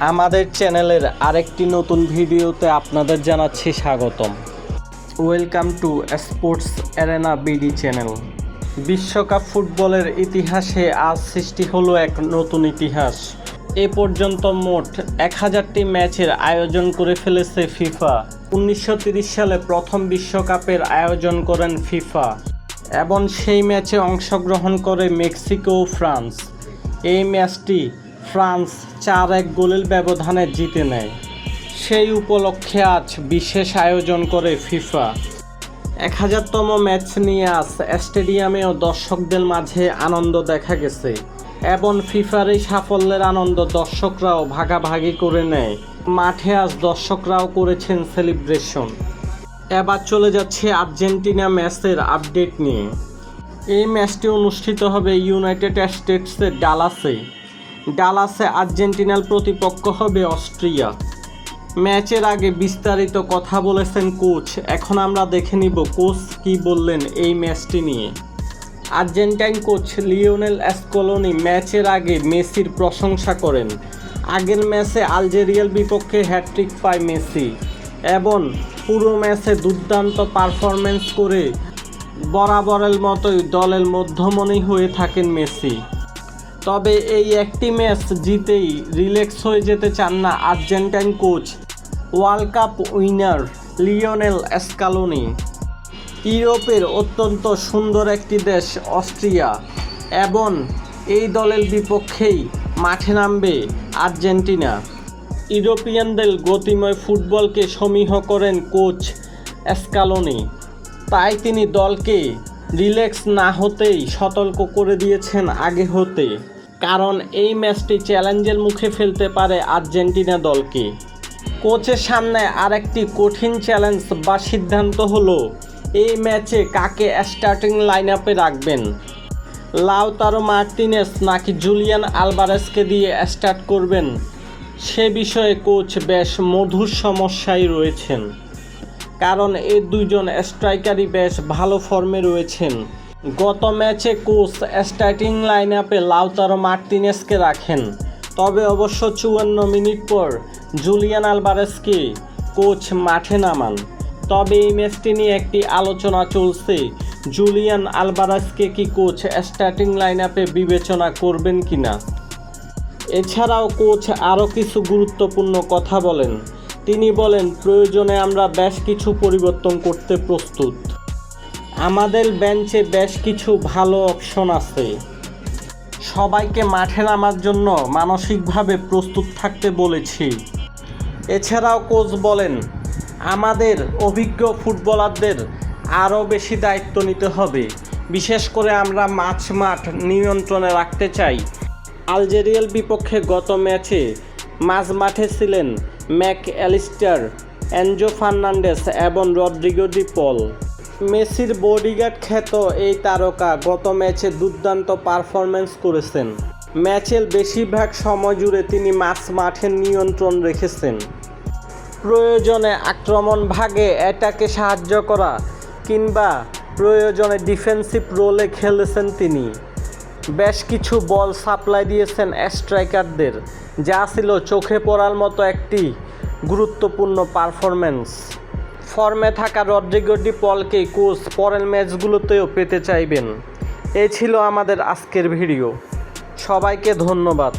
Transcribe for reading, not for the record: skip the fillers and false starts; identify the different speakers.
Speaker 1: আমাদের চ্যানেলের আরেকটি নতুন ভিডিওতে আপনাদের জানাচ্ছি স্বাগতম। Welcome to sports arena BD channel. বিশ্বকাপ ফুটবলের ইতিহাসে আজ সৃষ্টি হলো এক নতুন ইতিহাস। এ পর্যন্ত মোট 1000টি ম্যাচের আয়োজন করে ফেলেছে ফিফা। 1930 সালে প্রথম বিশ্বকাপের আয়োজন করেন ফিফা এবং সেই ম্যাচে অংশগ্রহণ করে মেক্সিকো ও ফ্রান্স। এই ম্যাচটি ফ্রান্স 4-1 গোলের ব্যবধানে জিতে নেয়। সেই উপলক্ষে আজ বিশেষ আয়োজন করে ফিফা। 1000তম ম্যাচ নিয়ে আজ স্টেডিয়ামেও দর্শকদের মাঝে আনন্দ দেখা গেছে এবং ফিফার এই সাফল্যের আনন্দ দর্শকরাও ভাগাভাগি করে নেয়। মাঠে আজ দর্শকরাও করেছেন সেলিব্রেশন। এবার চলে যাচ্ছে আর্জেন্টিনা ম্যাচের আপডেট নিয়ে। এই ম্যাচটি অনুষ্ঠিত হবে ইউনাইটেড স্টেটসের ডালাসে আর্জেন্টিনার প্রতিপক্ষ হবে অস্ট্রিয়া। ম্যাচের আগে বিস্তারিত কথা বলেছেন কোচ। এখন আমরা দেখে নিব কোচ কী বললেন এই ম্যাচটি নিয়ে। আর্জেন্টাইন কোচ লিওনেল স্কলোনি ম্যাচের আগে মেসির প্রশংসা করেন। আগের ম্যাচে আলজেরিয়ার বিপক্ষে হ্যাটট্রিক পায় মেসি এবং পুরো ম্যাচে দুর্দান্ত পারফরমেন্স করে বরাবরের মতোই দলের মধ্যমণি হয়ে থাকেন মেসি। তবে এই একটি ম্যাচ জিতেই রিল্যাক্স হয়ে যেতে চান না Argentine coach world cup winner Lionel Scaloni. ইউরোপের অত্যন্ত সুন্দর একটি দেশ অস্ট্রিয়া এবং এই দলের বিপক্ষেই মাঠে নামবে আর্জেন্টিনা। ইউরোপিয়ানদের গতিময় ফুটবলকে সমীহ করেন কোচ স্কালোনি। তাই তিনি দলকে রিল্যাক্স না হতেই সতর্ক করে দিয়েছেন আগে হতে, কারণ এই ম্যাচটি চ্যালেঞ্জের মুখে ফেলতে পারে আর্জেন্টিনা দলকে। কোচের সামনে আরেকটি কঠিন চ্যালেঞ্জ বা সিদ্ধান্ত হলো এই ম্যাচে কাকে স্টার্টিং লাইন আপে রাখবেন, লাউতারো মার্টিনেজ নাকি জুলিয়ান আলভারেজকে দিয়ে স্টার্ট করবেন। সে বিষয়ে কোচ বেশ মধুর সমস্যায় রয়েছেন, কারণ এই দুইজন স্ট্রাইকারই বেশ ভালো ফর্মে রয়েছেন। গত ম্যাচে কোচ স্টার্টিং লাইন আপে লাউতারো মার্টিনেজকে রাখেন, তবে অবশ্য 54 মিনিট পর জুলিয়ান আলভারেজকে কোচ মাঠে নামান। তবে এই ম্যাচটি নিয়ে একটি আলোচনা চলছে, জুলিয়ান আলভারেজকে কি কোচ স্টার্টিং লাইন আপে বিবেচনা করবেন কিনা। এছাড়াও কোচ আরও কিছু গুরুত্বপূর্ণ কথা বলেন। তিনি বলেন, প্রয়োজনে আমরা বেশ কিছু পরিবর্তন করতে প্রস্তুত। আমাদের বেঞ্চে বেশ কিছু ভালো অপশন আছে। সবাইকে মাঠে নামার জন্য মানসিকভাবে প্রস্তুত থাকতে বলেছি। এছাড়াও কোচ বলেন, আমাদের অভিজ্ঞ ফুটবলারদের আরও বেশি দায়িত্ব নিতে হবে। বিশেষ করে আমরা মাঠ নিয়ন্ত্রণে রাখতে চাই। আলজেরিয়ার বিপক্ষে গত ম্যাচে মাঝমাঠে ছিলেন ম্যাক অ্যালিস্টার, এনজো ফার্নান্ডেস এবং রদ্রিগো ডি পল। মেসির বডিগার্ড খ্যাত এই তারকা গত ম্যাচে দুর্দান্ত পারফরমেন্স করেছেন। ম্যাচের বেশিরভাগ সময় জুড়ে তিনি মাঠের নিয়ন্ত্রণ রেখেছেন। প্রয়োজনে আক্রমণ ভাগে অ্যাটাকে সাহায্য করা কিংবা প্রয়োজনে ডিফেন্সিভ রোলে খেলেছেন তিনি। বেশ কিছু বল সাপ্লাই দিয়েছেন স্ট্রাইকারদের, যা ছিল চোখে পড়ার মতো একটি গুরুত্বপূর্ণ পারফরমেন্স। ফর্মে থাকা রদ্রিগো ডি পলকে কোচ পরের ম্যাচগুলোতেও পেতে চাইবেন। এই ছিল আমাদের আজকের ভিডিও। সবাইকে ধন্যবাদ।